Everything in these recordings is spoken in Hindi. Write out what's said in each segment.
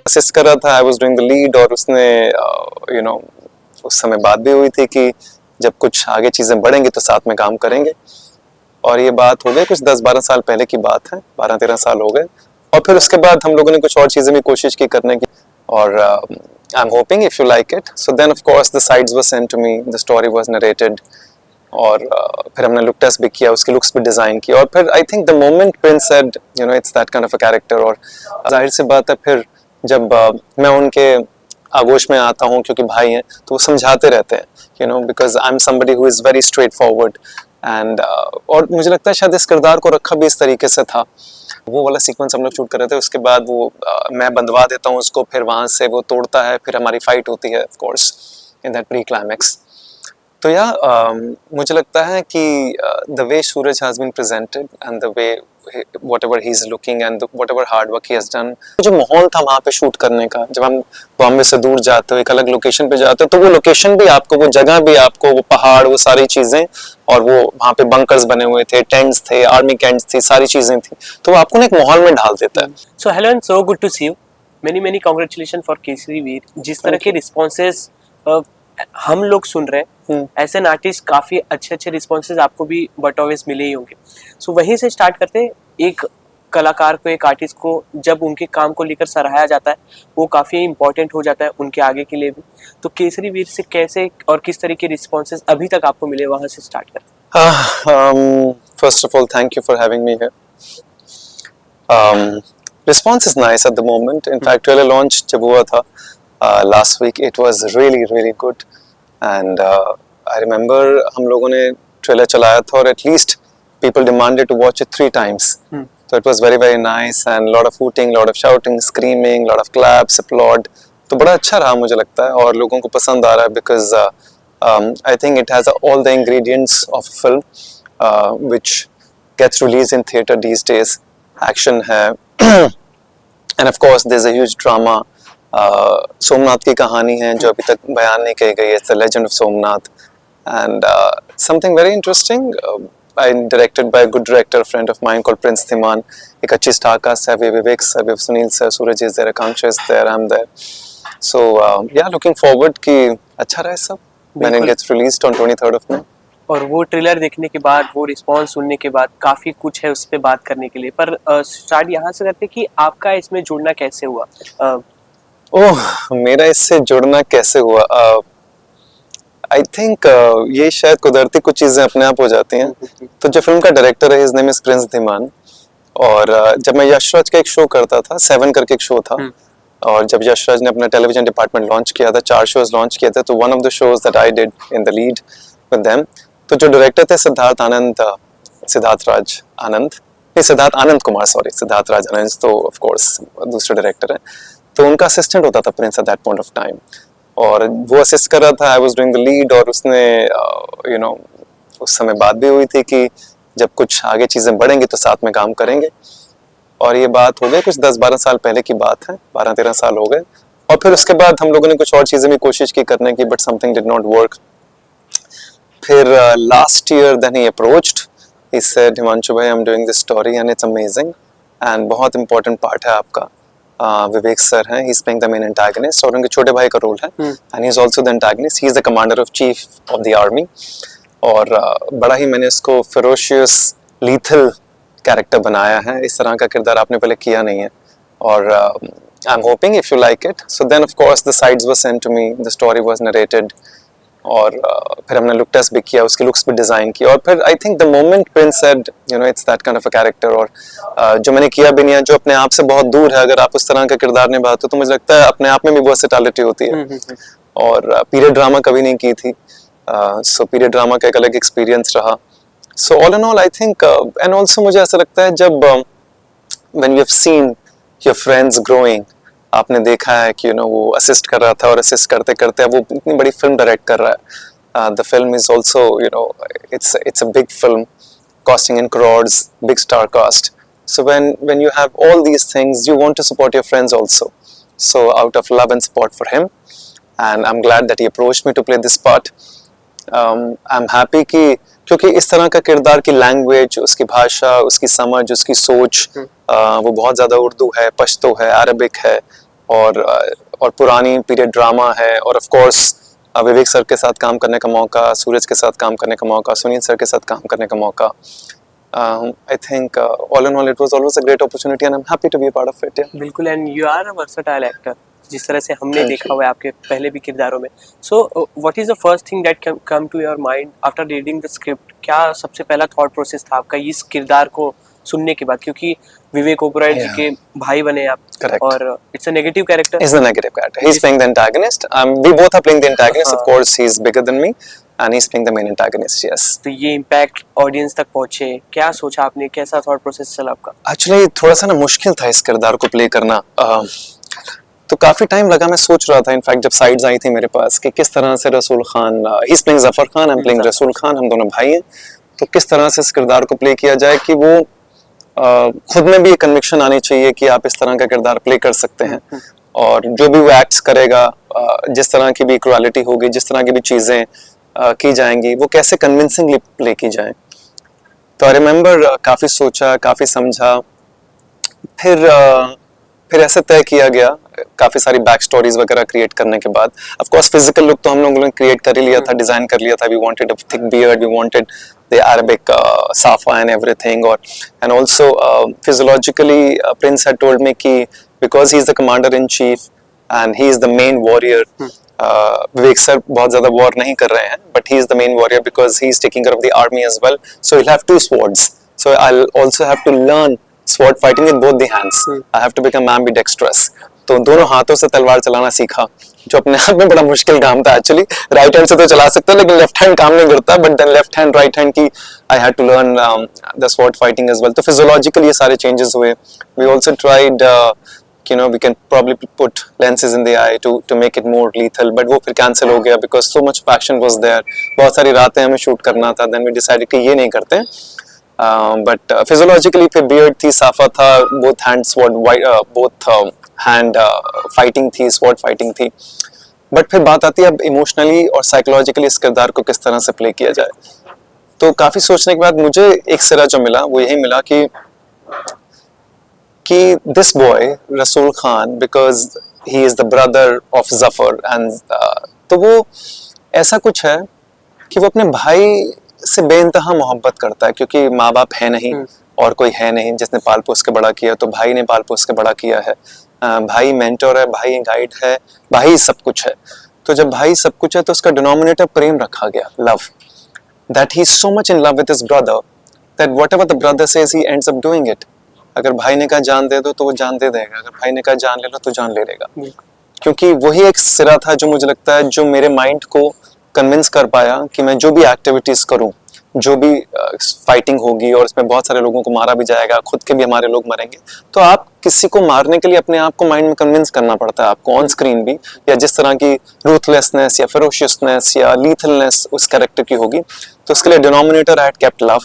असिस्ट कर रहा था, I was doing the lead, और उसने यू नो उस समय बात भी हुई थी कि जब कुछ आगे चीज़ें बढ़ेंगी तो साथ में काम करेंगे। और ये बात हो गई कुछ 10-12 साल पहले की बात है, 12-13 साल हो गए। और फिर उसके बाद हम लोगों ने कुछ और चीज़ें भी कोशिश की करने की, और I am hoping if you like it. So then of course the sides were sent to me, the story was narrated, और फिर हमने लुक टेस्ट भी किया, उसकी लुक्स भी डिज़ाइन की, और फिर I think the moment Prince said you know it's that kind of a character. और जाहिर सी बात है, फिर जब मैं उनके आगोश में आता हूँ, क्योंकि भाई हैं, तो वो समझाते रहते हैं, you know, because I am somebody who is very straight forward and और मुझे लगता है शायद इस किरदार को रखा भी इस तरीके से था। वो वाला सीक्वेंस हम लोग शूट कर रहे थे, उसके बाद वो मैं बंधवा देता हूँ उसको, फिर वहाँ से वो तोड़ता है, फिर हमारी फाइट होती है of course in that pre climax. तो या मुझे लगता है कि the way Suraj has been presented and the way whatever he is looking and whatever hard work he has done, जो माहौल था वहाँ पे शूट करने का, जब हम बॉम्बे से दूर जाते हो, एक अलग लोकेशन पे जाते हो, तो वो लोकेशन भी आपको, वो जगह भी आपको, वो पहाड़, वो सारी चीज़ें, और वो वहाँ पे बंकर्स बने हुए थे, टेंट्स थे, आर्मी कैंट्स थी, सारी चीज़ें थी, तो वो आपको ना एक माहौल में ढाल देता है। So hello and so good to see you. Many congratulations for Kesari वीर। जिस तरह के रिस्पॉन्सेज हम लोग सुन रहे हैं, एज एन आर्टिस्ट काफी अच्छे रिस्पॉन्सेज आपको भी बट ऑलवेज मिले ही होंगे। सो वहीं से स्टार्ट करते हैं। एक कलाकार को, एक आर्टिस्ट को जब उनके काम को लेकर सराहाया जाता है, वो काफी इंपॉर्टेंट हो जाता है उनके आगे के लिए भी। तो केसरी वीर से कैसे और किस तरह के रिस्पॉन्सेज अभी तक आपको मिले, वहां से स्टार्ट करते हैं। First of all thank you for having me here. Response is nice at the moment. In fact, trailer launch जब हुआ था last week, it was really good. And I remember हम लोगों ने ट्रेलर चलाया था, और at least people demanded to watch it 3 times. So it was very nice, and lot of hooting, lot of shouting, screaming, lot of claps, applaud. तो बड़ा अच्छा रहा मुझे लगता है, और लोगों को पसंद आ रहा है, because I think it has all the ingredients of a film which gets released in theater these days. Action है and of course there's a huge drama. Somnath की कहानी है जो अभी तक बयान नहीं की गई है, it's the legend of Somnath, and something very interesting. I directed by a good director, a friend of mine called Prince Thiman. एक अच्छी star cast है, Vivek sir, Sunil sir, Suraj is there, Akanksha is there, I'm there. So yeah, looking forward कि अच्छा रहे सब when it gets released on 23rd of May. और वो ट्रेलर देखने के बाद, वो रिस्पॉन्स सुनने के बाद काफी कुछ है उस पर बात करने के लिए, पर स्टार्ट यहाँ से करते कि आपका इसमें जुड़ना कैसे हुआ। ओह, मेरा इससे जुड़ना कैसे हुआ? आई थिंक ये शायद कुदरती कुछ चीज़ें अपने आप हो जाती हैं। तो जो फिल्म का डायरेक्टर है, his name is Prince Dhiman, और जब मैं यशराज का एक शो करता था, 7 करके एक शो था, और जब यशराज ने अपना टेलीविजन डिपार्टमेंट लॉन्च किया था, 4 शोज लॉन्च किए थे, तो one of the shows that I did in the lead with them, तो जो डायरेक्टर थे सिद्धार्थ आनंद कुमार, सॉरी, सिद्धार्थ राज आनंद तो ऑफ कोर्स दूसरे डायरेक्टर हैं, तो उनका असिस्टेंट होता था Prince at that point of time, और वो असिस्ट कर रहा था, I was doing the lead, और उसने यू नो उस समय बात भी हुई थी कि जब कुछ आगे चीज़ें बढ़ेंगी तो साथ में काम करेंगे। और ये बात हो गई कुछ 10-12 साल पहले की बात है, 12-13 साल हो गए। और फिर उसके बाद हम लोगों ने कुछ और चीज़ें भी कोशिश की करने की, but something did not work. फिर last year then he approached, he said, Himanshu भाई, I am doing this story and it's amazing, and बहुत इंपॉर्टेंट पार्ट है आपका। विवेक सर हैं, he is playing the main antagonist, और उनके छोटे भाई का रोल है, and he is also the antagonist, he is the commander of chief of the army. और बड़ा ही मैंने इसको फेरोशियस लीथल कैरेक्टर बनाया है, इस तरह का किरदार आपने पहले किया नहीं है, और I am hoping if you like it. So then of course the sides were sent to me, the story was narrated, और फिर हमने लुक टेस्ट भी किया, उसकी लुक्स भी डिज़ाइन की, और फिर I think the moment Prince said you know it's that kind of a character, और जो मैंने किया भी नहीं है, जो अपने आप से बहुत दूर है, अगर आप उस तरह का किरदार निभाते हो तो मुझे लगता है अपने आप में भी वर्सेटिलिटी होती है। और पीरियड ड्रामा कभी नहीं की थी, सो पीरियड ड्रामा का एक अलग एक्सपीरियंस रहा। So all in all I think, and also मुझे ऐसा लगता है जब when you have seen your friends growing, आपने देखा है कि वो असिस्ट कर रहा था, और असिस्ट करते करते वो इतनी बड़ी फिल्म डायरेक्ट कर रहा है। The film is also it's a big film costing in crores, big star cast. So when you have all these things, you want to support your friends also. So out of love and support for him, and I'm glad that he approached me to play this part. I'm happy क्योंकि इस तरह का किरदार की लैंग्वेज, उसकी भाषा, उसकी समझ, उसकी सोच, वो बहुत ज़्यादा उर्दू है, पश्तो है, अरबिक है, और पुरानी पीरियड ड्रामा है, और ऑफ कोर्स विवेक सर के साथ काम करने का मौका, सूरज के साथ काम करने का मौका, सुनील सर के साथ काम करने का मौका. I think all in all it was always a great opportunity and I'm happy to be a part of it. Yeah. बिल्कुल, and you are a versatile actor, जिस तरह से हमने Thank देखा you. हुआ है आपके पहले भी किरदारों में. So what is the first thing that come to your mind after reading the script? क्या सबसे पहला थॉट प्रोसेस था आपका इस किरदार को सुनने के बाद, क्योंकि विवेक ओबरॉय जी Yeah. के भाई बने आप, Correct. और it's a negative character. He's the negative character. He's playing the antagonist. We both are playing the antagonist. Of course, he's bigger than me, and he's playing the main antagonist. Yes. तो ये इम्पैक्ट ऑडियंस तक पहुंचे, क्या सोचा आपने, कैसा थॉट प्रोसेस चला आपका? Actually, थोड़ा सा ना मुश्किल था इस किरदार को प्ले करना. तो काफी टाइम लगा, मैं सोच रहा था इनफैक्ट जब साइड्स आई थी मेरे पास कि किस तरह से रसूल Khan, he's playing Zafar Khan, I'm playing रसूल खान, हम दोनों भाई हैं, तो किस तरह से इस किरदार को प्ले किया जाए कि वो खुद में भी एक कन्विक्शन आनी चाहिए कि आप इस तरह का किरदार प्ले कर सकते हैं, और जो भी वो एक्ट्स करेगा, जिस तरह की भी इक्वालिटी होगी, जिस तरह की भी चीजें की जाएंगी, वो कैसे कन्विंसिंगली प्ले की जाए. तो आई रिमेम्बर काफी सोचा, काफी समझा, फिर ऐसे तय किया गया काफी सारी बैक स्टोरीज वगैरह क्रिएट करने के बाद. ऑफ कोर्स फिजिकल लुक तो हम लोगों ने क्रिएट कर ही लिया था, डिजाइन कर लिया था. We wanted a thick beard, we wanted the Arabic safa and everything, और and also physiologically prince had told me कि because he is the commander in chief and he is the main warrior. Vivek sir बहुत ज्यादा वॉर नहीं कर रहे हैं, but he is the main warrior because he is taking care of the army as well, so he will have two swords, so I will also have to learn sword fighting with both the hands. I have to become ambidextrous. तो दोनों हाथों से तलवार चलाना सीखा, जो अपने आप में बड़ा मुश्किल काम था एक्चुअली. राइट हैंड से तो चला सकता है, लेकिन लेफ्ट हैंड काम नहीं करता, but then left hand right hand की I had to learn the sword fighting as well. तो फिजियोलॉजिकली ये सारे चेंजेस हुए. We also tried we can probably put lenses in the eye to make it more lethal, but वो फिर cancel हो गया because so much action was there. बहुत सारी रातें हमें शूट करना था. Then we decided कि ये नहीं करते. But physiologically फिर beard थी, साफा था, both hand sword, both hand fighting थी, sword fighting थी. But फिर बात आती है अब emotionally और psychologically इस किरदार को किस तरह से play किया जाए. तो काफी सोचने के बाद मुझे एक सिरा जो मिला वो यही मिला कि this boy रसूल Khan, because he is the brother of Zafar, and तो वो ऐसा कुछ है कि वो अपने भाई से बेइंतहा मोहब्बत करता है, क्योंकि माँ बाप है नहीं और कोई है नहीं जिसने पाल पोस के बड़ा किया, तो भाई ने पाल पोस के बड़ा किया है. भाई मेंटोर है, भाई गाइड है, भाई सब कुछ है. तो जब भाई सब कुछ है तो उसका डिनोमिनेटर प्रेम रखा गया, love. That he is so much in love with his brother that whatever the brother says he ends up doing it. अगर भाई ने कहा जान दे दो तो वो जान दे देगा, अगर भाई ने कहा जान ले लो तो जान ले लेगा. क्योंकि वही एक सिरा था जो मुझे लगता है जो मेरे माइंड को कन्विंस कर पाया कि मैं जो भी एक्टिविटीज करूं, जो भी फाइटिंग होगी और इसमें बहुत सारे लोगों को मारा भी जाएगा, खुद के भी हमारे लोग मरेंगे, तो आप किसी को मारने के लिए अपने आप को माइंड में कन्विंस करना पड़ता है आपको, ऑन स्क्रीन भी, या जिस तरह की रूथलेसनेस या फेरोशियसनेस या लीथलनेस उस कैरेक्टर की होगी. तो उसके लिए denominator I had kept love.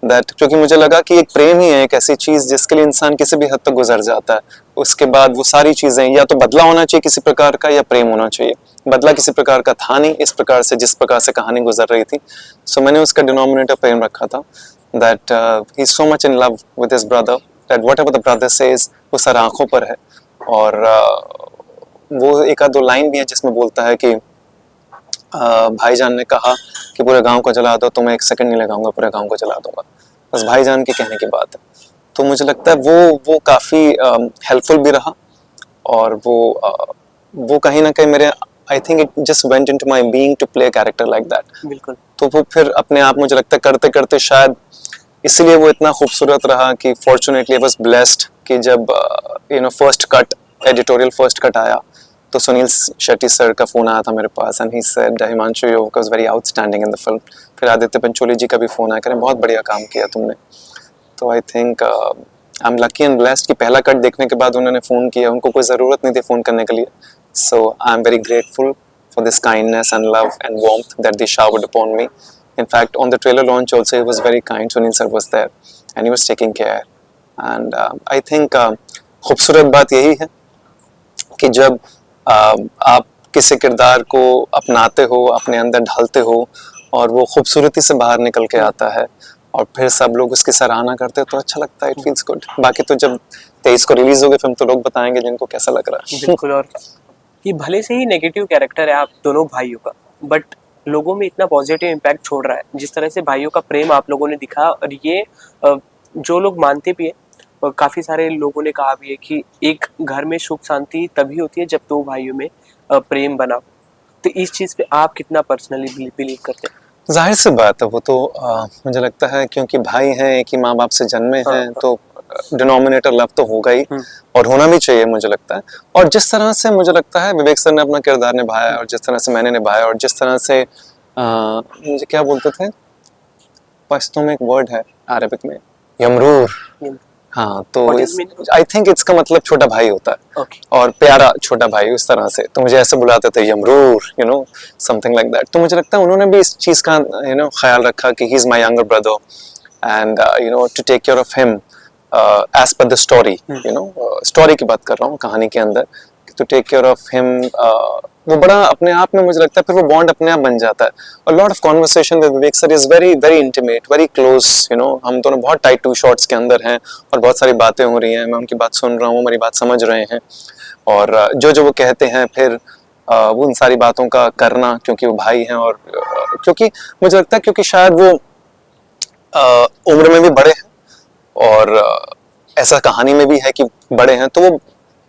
That क्योंकि मुझे लगा कि एक प्रेम ही है एक ऐसी चीज जिसके लिए इंसान किसी भी हद तक गुजर जाता है. उसके बाद वो सारी चीजें, या तो बदला होना चाहिए किसी प्रकार का, या प्रेम होना चाहिए. बदला किसी प्रकार का था नहीं इस प्रकार से जिस प्रकार से कहानी गुजर रही थी. सो मैंने उसका डिनोमिनेटर प्रेम रखा था. That he is so much in love with his brother that whatever the brother says वो सर आंखों पर है. और वो एक आध दो लाइन भी है जिसमें बोलता है कि भाईजान ने कहा कि पूरे गांव को जला दो, तो मैं एक सेकंड नहीं लगाऊंगा, पूरे गांव को जला दूंगा. बस भाईजान के कहने की बात है. तो मुझे लगता है वो काफी हेल्पफुल भी रहा, और वो कहीं ना कहीं मेरे, I think it just went into my being to play a character like that. बिल्कुल. तो वो फिर अपने आप मुझे लगता है करते करते शायद इसलिए वो इतना खूबसूरत रहा कि फॉर्चुनेटली आई वाज ब्लेस्ड कि जब first cut, editorial first cut आया, तो सुनील शेट्टी सर का फोन आया था मेरे पास, and he said Himanshu your work was very outstanding in the film. फिर आदित्य पंचोली जी का भी फोन आया, करें बहुत बढ़िया काम किया तुमने. तो I think I am lucky and blessed कि पहला कट देखने के बाद उन्होंने फोन किया. उनको कोई ज़रूरत नहीं थी फ़ोन करने के लिए. So I am very grateful for this kindness and love and warmth that they showered upon me. In fact, on the trailer launch also, he was very kind. Sunil sir was there and he was taking care. And I think खूबसूरत बात यही है कि जब आप किसी किरदार को अपनाते हो, अपने अंदर ढालते हो, और वो खूबसूरती से बाहर निकल के आता है, और फिर सब लोग उसकी सराहना करते हैं तो अच्छा लगता है, इट फील्स गुड। बाकी तो जब 23 को रिलीज होगी फिल्म तो लोग बताएंगे जिनको कैसा लग रहा है। बिल्कुल। और ये भले से ही नेगेटिव कैरेक्टर है आप दोनों भाइयों का, बट लोगों में इतना पॉजिटिव इम्पैक्ट छोड़ रहा है, जिस तरह से भाइयों का प्रेम आप लोगों ने दिखा। और ये जो लोग मानते भी है, और काफी सारे लोगों ने कहा भी है कि एक घर में सुख शांति तभी होती है जब दो भाइयों में प्रेम बना हो। तो इस चीज पे आप कितना पर्सनली बिलीव करते हैं? जाहिर सी बात है, वो तो मुझे लगता है क्योंकि भाई हैं, एक ही माँ बाप से जन्मे हैं, तो डिनोमिनेटर लव तो होगा ही, और होना भी चाहिए मुझे लगता है। और जिस तरह से मुझे लगता है विवेक सर ने अपना किरदार निभाया, और जिस तरह से मैंने निभाया, और जिस तरह से मुझे क्या बोलते थे, पश्तो में एक वर्ड है अरबिक में, यमरूर। हाँ, तो आई थिंक इसका मतलब छोटा भाई होता है, और प्यारा छोटा भाई, उस तरह से। तो मुझे ऐसे बुलाते थे यमरूर, you know, something like that. तो मुझे लगता है उन्होंने भी इस चीज का ख्याल रखा कि he is my younger brother, and to take care of him as per the story, story की बात कर रहा हूँ, कहानी के अंदर, to take care of him. वो बड़ा अपने आप में मुझे लगता है फिर वो बॉन्ड अपने आप बन जाता है। और lot of conversation with Vivek sir is very very intimate, very close, हम दोनों बहुत टाइट टू शॉट्स के अंदर हैं, और बहुत सारी बातें हो रही हैं, मैं उनकी बात सुन रहा हूँ, मेरी बात समझ रहे हैं, और जो वो कहते हैं फिर वो उन सारी बातों का करना, क्योंकि वो भाई हैं, और क्योंकि मुझे लगता है क्योंकि शायद वो उम्र में भी बड़े हैं, और ऐसा कहानी में भी है कि बड़े हैं, तो वो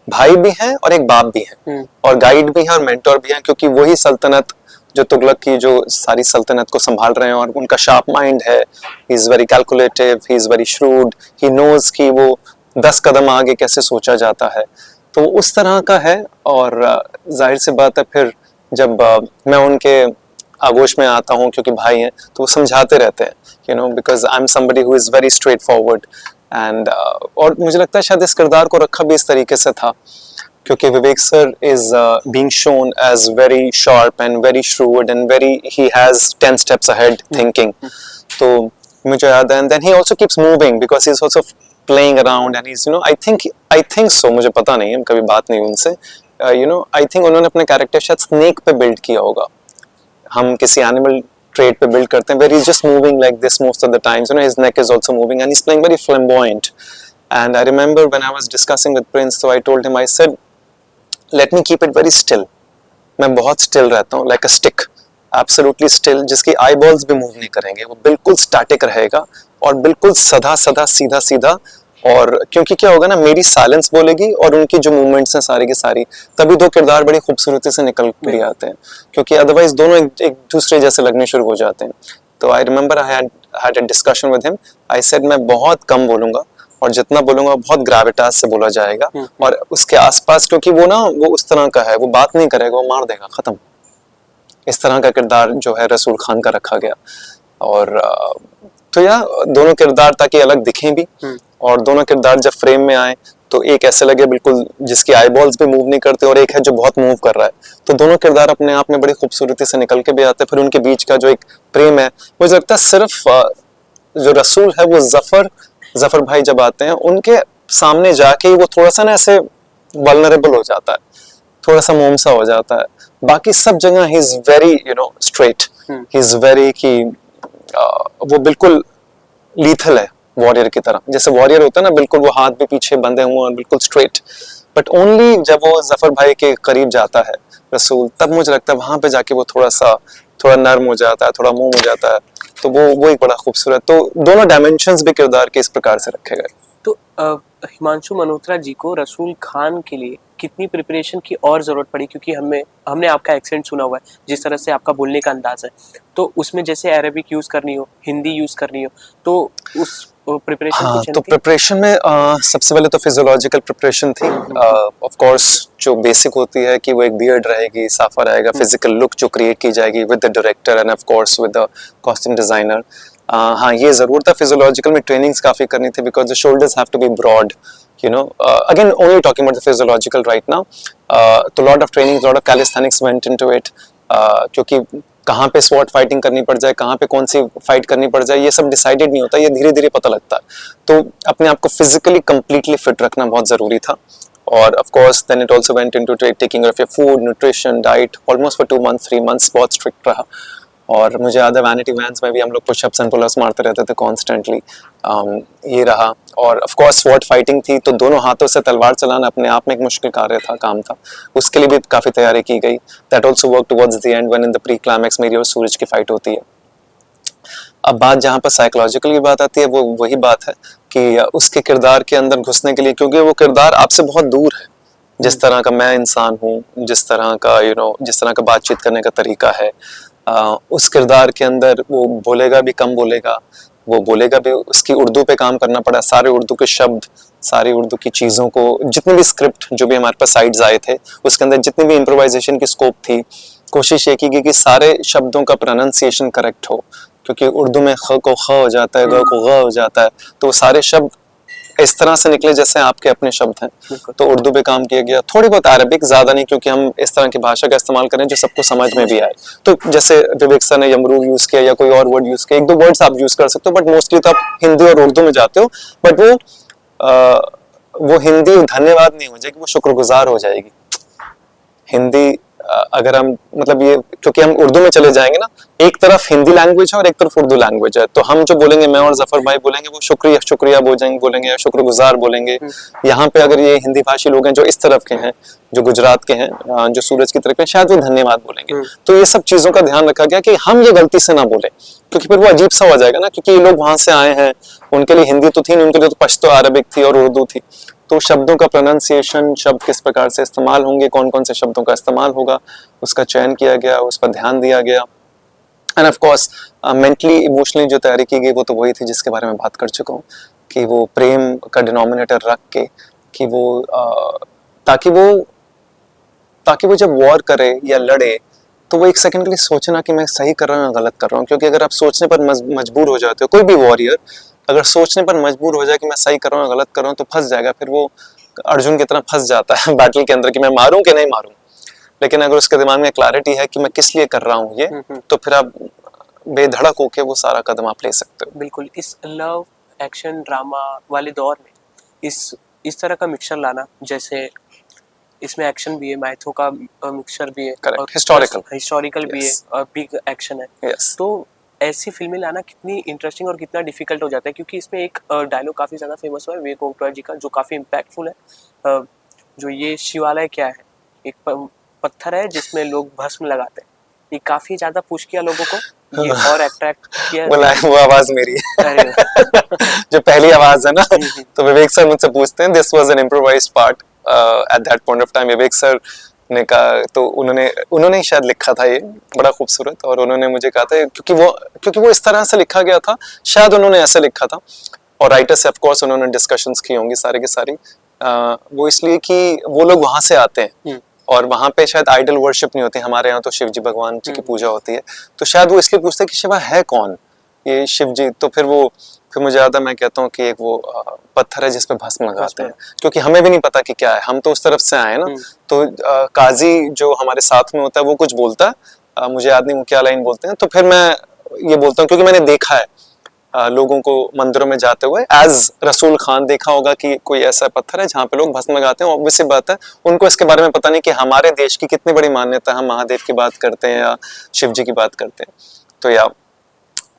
भाई भी हैं और एक बाप भी हैं, और गाइड भी हैं और मेंटोर भी हैं, क्योंकि वही सल्तनत जो तुगलक की जो सारी सल्तनत को संभाल रहे हैं, और उनका शार्प माइंड है, he is very calculative, he is very shrewd, he knows कि वो 10 कदम आगे कैसे सोचा जाता है, तो उस तरह का है। और जाहिर सी बात है फिर जब मैं उनके आगोश में आता हूँ, क्योंकि भाई हैं, तो वो समझाते रहते हैं, because I am somebody who is very straight forward, and और मुझे लगता है शायद इस किरदार को रखा भी इस तरीके से था, क्योंकि Vivek sir is being shown as very sharp and very shrewd and very, he has 10 steps ahead thinking. तो मुझे याद है, and then he also keeps moving because he is also playing around, and he is I think so, मुझे पता नहीं है, कभी बात नहीं उनसे, आई थिंक उन्होंने अपने कैरेक्टर शायद स्नेक पे बिल्ड किया होगा। हम किसी एनिमल trait पे build करते हैं, where he's just moving like this most of the times, his neck is also moving, and he's playing very flamboyant. And I remember when I was discussing with Prince, so I told him, I said, let me keep it very still. मैं बहुत still रहता हूँ, like a stick, absolutely still, जिसकी eyeballs भी move नहीं करेंगे, वो बिल्कुल static रहेगा, और बिल्कुल सदा सदा सीधा सीधा। और क्योंकि क्या होगा ना, मेरी साइलेंस बोलेगी और उनकी जो मूवमेंट्स हैं सारी की सारी, तभी दो किरदार बड़ी खूबसूरती से निकल भी आते हैं, क्योंकि अदरवाइज दोनों एक दूसरे जैसे लगने शुरू हो जाते हैं। तो I remember I had a discussion with him, I said मैं बहुत कम बोलूंगा, और जितना बोलूंगा बहुत ग्रेविटास से बोला जाएगा, और उसके आसपास, क्योंकि वो उस तरह का है, वो बात नहीं करेगा, वो मार देगा, खत्म। इस तरह का किरदार जो है रसूल खान का रखा गया। और तो दोनों किरदार ताकि अलग दिखें भी, और दोनों किरदार जब फ्रेम में आए तो एक ऐसे लगे बिल्कुल जिसकी आईबॉल्स भी मूव नहीं करते, और एक है जो बहुत मूव कर रहा है, तो दोनों किरदार अपने आप में बड़ी खूबसूरती से निकल के भी आते हैं। फिर उनके बीच का जो एक प्रेम है, मुझे लगता है सिर्फ जो रसूल है, वो जफर भाई जब आते हैं उनके सामने जाके ही वो थोड़ा सा ना ऐसे वल्नरेबल हो जाता है, थोड़ा सा मोम सा हो जाता है। बाकी सब जगह ही is very straight, he is very कि वो बिल्कुल लीथल है वॉरियर की तरह, जैसे वॉरियर होता है ना, बिल्कुल वो हाथ भी पीछे बंधे हुए और बिल्कुल स्ट्रेट। बट ओनली जब वो जफर भाई के करीब जाता है रसूल, तब मुझे लगता है वहां पे जाके वो थोड़ा नर्म हो जाता है, थोड़ा मुंह हो जाता है, तो वो एक बड़ा खूबसूरत। तो दोनों डायमेंशंस भी किरदार के इस प्रकार से रखे गए। तो हिमांशु मल्होत्रा जी को रसूल खान के लिए कितनी प्रिपरेशन की और जरूरत पड़ी? क्योंकि हमने आपका एक्सेंट सुना हुआ है, जिस तरह से आपका बोलने का अंदाज है, तो उसमें जैसे अरेबिक यूज करनी हो, हिंदी यूज करनी हो, तो उस प्रिपरेशन हाँ, तो प्रिपरेशन में सबसे पहले तो फिजियोलॉजिकल प्रिपरेशन थी। ऑफ कोर्स जो बेसिक होती है कि वो एक बियर्ड रहेगी, साफा रहेगा, फिजिकल लुक जो क्रिएट की जाएगी with the director end of course with the costume designer. हाँ, ये जरूर था। फिजियोलॉजिकल में ट्रेनिंग्स काफी करनी थी because the shoulders have to be broad, again only talking about the physiological right now, तो lot of trainings, lot of calisthenics went into it, क्योंकि कहाँ पे स्वॉट फाइटिंग करनी पड़ जाए, कहाँ पे कौन सी फाइट करनी पड़ जाए, ये सब डिसाइडेड नहीं होता, ये धीरे धीरे पता लगता है। तो अपने आप को फिजिकली कंप्लीटली फिट रखना बहुत जरूरी था। और of course then it also went into taking of your food, nutrition, diet, almost for 2 months 3 months बहुत स्ट्रिक्ट रहा। और मुझे याद है वैनिटी वैन्स में भी हम लोग पुशअप्स एंड पुलअप्स मारते रहते थे कॉन्स्टेंटली। ये रहा। और ऑफ कोर्स स्वॉर्ड फाइटिंग थी, तो दोनों हाथों से तलवार चलाना अपने आप में एक मुश्किल कार्य था, काम था। उसके लिए भी काफ़ी तैयारी की गई। That also work towards the and when in the pre climax मेरी और सूरज की फाइट होती है। अब बात जहाँ पर साइकोलॉजिकल की बात आती है, वो वही बात है कि उसके किरदार के अंदर घुसने के लिए, क्योंकि वो किरदार आपसे बहुत दूर है, जिस तरह का मैं इंसान हूँ, जिस तरह का जिस तरह का बातचीत करने का तरीका है, उस किरदार के अंदर वो बोलेगा भी कम बोलेगा, वो बोलेगा भी, उसकी उर्दू पे काम करना पड़ा, सारे उर्दू के शब्द, सारी उर्दू की चीज़ों को, जितनी भी स्क्रिप्ट जो भी हमारे पास साइड्स आए थे उसके अंदर जितनी भी इम्प्रोवाइजेशन की स्कोप थी, कोशिश ये की गई कि सारे शब्दों का प्रोनाउंसिएशन करेक्ट हो, क्योंकि उर्दू में ख को ख हो जाता है, ग को ग हो जाता है, तो सारे शब्द इस तरह से निकले जैसे आपके अपने शब्द हैं। तो उर्दू पे काम किया गया, थोड़ी बहुत अरबिक, ज़्यादा नहीं, क्योंकि हम इस तरह की भाषा का इस्तेमाल करें जो सबको समझ में भी आए। तो जैसे विवेक सर ने यमरूल यूज़ किया या कोई और वर्ड यूज़ किया, एक दो वर्ड्स आप यूज़ कर सकते हो, बट मोस्टली तो आप हिंदी और उर्दू में जाते हो। बट वो हिंदी धन्यवाद नहीं हो जाएगी, वो शुक्रगुजार हो जाएगी। हिंदी अगर हम मतलब ये, क्योंकि हम उर्दू में चले जाएंगे ना, एक तरफ हिंदी लैंग्वेज है और एक तरफ उर्दू लैंग्वेज है, तो हम जो बोलेंगे, मैं और जफर भाई बोलेंगे, वो शुक्रिया शुक्रिया बोलेंगे या शुक्रगुजार बोलेंगे। यहाँ पे अगर ये हिंदी भाषी लोग हैं जो इस तरफ के हैं, जो गुजरात के हैं, जो सूरज की तरफ के, शायद वो धन्यवाद बोलेंगे। तो ये सब चीजों का ध्यान रखा गया कि हम ये गलती से ना बोले, क्योंकि फिर वो अजीब सा हो जाएगा ना, क्योंकि ये लोग वहां से आए हैं, उनके लिए हिंदी तो थी नहीं, उनके लिए तो पश्तो अरबिक थी और उर्दू थी। तो शब्दों का प्रोनाउंसिएशन, शब्द किस प्रकार से इस्तेमाल होंगे, कौन कौन से शब्दों का इस्तेमाल होगा, उसका चयन किया गया, उस पर ध्यान दिया गया। End of course mentally emotionally जो तैयारी की गई वो तो वही थी जिसके बारे में बात कर चुका हूँ, कि वो प्रेम का डिनोमिनेटर रख के, कि वो ताकि वो जब वॉर करे या लड़े तो वो एक सेकंड के लिए सोचना कि मैं सही कर रहा हूँ या गलत कर रहा हूँ। क्योंकि अगर आप सोचने पर मजबूर हो जाते हो, कोई भी वॉरियर अगर सोचने पर मजबूर हो जाए कि मैं सही कर रहा हूँ या गलत कर रहा हूँ, तो फंस जाएगा। फिर वो अर्जुन की तरह फंस जाता है बैटल के अंदर कि मैं मारूं कि नहीं मारूं। लेकिन अगर उसके दिमाग में क्लैरिटी है कि मैं किस लिए कर रहा हूँ ये, तो फिर आप बेधड़क होके वो सारा कदम आप ले सकते हो। बिल्कुल। इस लव एक्शन ड्रामा वाले दौर में इस तरह का मिक्सचर लाना, जैसे इसमें एक्शन भी है, मैथों का मिक्सचर भी है, और हिस्टोरिकल भी है, और बिग एक्शन है। तो ऐसी फिल्में लाना कितनी इंटरेस्टिंग और कितना डिफिकल्ट हो जाता है, क्योंकि इसमें एक डायलॉग काफ़ी ज़्यादा फेमस हुआ है विवेक ओबरॉय जी का, जो काफ़ी इम्पैक्टफुल है। जो ये शिवालय क्या है, एक पत्थर है जिसमें लोग भस्म लगाते हैं। ये काफ़ी ज़्यादा पुश किया लोगों को, ये और अट्रैक्ट किया। वो आवाज मेरी है जो पहली आवाज है ना, तो विवेक सर मुझसे पूछते हैं, this was an improvised part at that point of time. Vivek sir ने कहा, तो उन्होंने ही शायद लिखा था ये, बड़ा खूबसूरत, और उन्होंने मुझे कहा था क्योंकि वो इस तरह से लिखा गया था, शायद उन्होंने ऐसे लिखा था, और राइटर से ऑफ कोर्स उन्होंने डिस्कशंस की होंगी सारी की सारी। वो इसलिए कि वो लोग वहां से आते हैं और वहां पे शायद आइडल वर्शिप नहीं होती, हमारे यहाँ तो शिव जी भगवान जी की पूजा होती है, तो शायद वो इसलिए पूछते हैं कि शिवा है कौन, ये शिव जी। तो फिर मुझे याद है, मैं कहता हूँ कि एक वो पत्थर है जिसपे भस्म लगाते हैं, क्योंकि हमें भी नहीं पता कि क्या है, हम तो उस तरफ से आए ना। तो काजी जो हमारे साथ में होता है वो कुछ बोलता है, मुझे याद नहीं वो क्या लाइन बोलते हैं, तो फिर मैं ये बोलता हूँ क्योंकि मैंने देखा है लोगों को मंदिरों में जाते हुए, एज रसूल खान देखा होगा कि कोई ऐसा पत्थर है जहाँ पे लोग भस्म लगाते हैं। ऑब्वियस सी बात है उनको इसके बारे में पता नहीं कि हमारे देश की कितनी बड़ी मान्यता, हम महादेव की बात करते हैं या शिव जी की बात करते हैं।